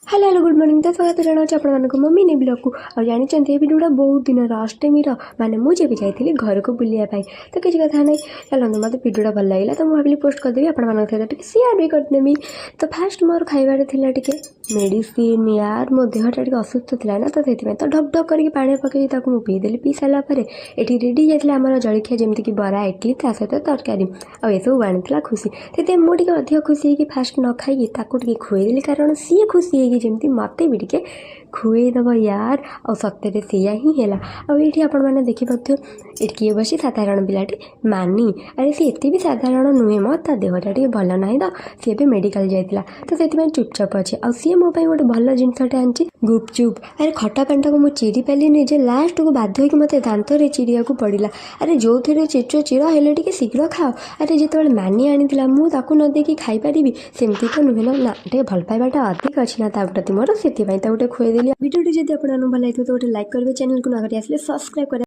Hello hello good morning तो स्वागत जनाऊँ आपको मम्मी ने ब्लॉग को और जानते ये भिडियोटा बहुत दिन अष्टमी माने मुझे भी जाइए घर को बुलायापाई तो किसी कथा नहीं चलते मतलब भिडियोटा भल लगे तो मुझे पोस्ट करदेवी आप सहित सेयार भी करदेवी। तो फास्ट मोर खाइबार थिला टिके मेडिसिन यार मो देहटा टिके असुस्थ थिला ना तो से तो ढक ढक करके पानी पकई मुझे पीदेली पी सारा पर ये रेडी जाता आम जलखिया जमीक बरा इडली ता सहित तरकारी आ सब आनी खुशी से मुझे अधिक खुशी कि फास्ट न खाई खुएदेली कारण सी खुशी जमी मत भी टे खुएदब यार आ सत्य से ही है आईटी आपण मैंने देखिपे ये किए बसी साधारण पिलाटे मानी अरे सी एत भी साधारण नुहे मो ता देहटा टे भल ना तो सी भी मेडिकल जाइला तो से चुपचाप अच्छे आ सी मो गोटे भल जिनसटे आनी गुपचुप अरे खटा पानटा को मुझे चिरी पारे जे लास्ट को बाध्य कि मत दांत चिड़िया को पड़ा अरे जो थे चिर चिर हेल्ले टे शीघ्र खाओ अरे जिते मानी आनी मुझे न देखी खाईपारि सेमती तो नुहे ना टे भल पाइबाटा अधिक अच्छी ना प्रति मोर से गोटे खुएदेली भिडियो जब आपको भल लगे तो गोटे लाइक करेंगे चैनल को नगरी आसे सब्सक्राइब कर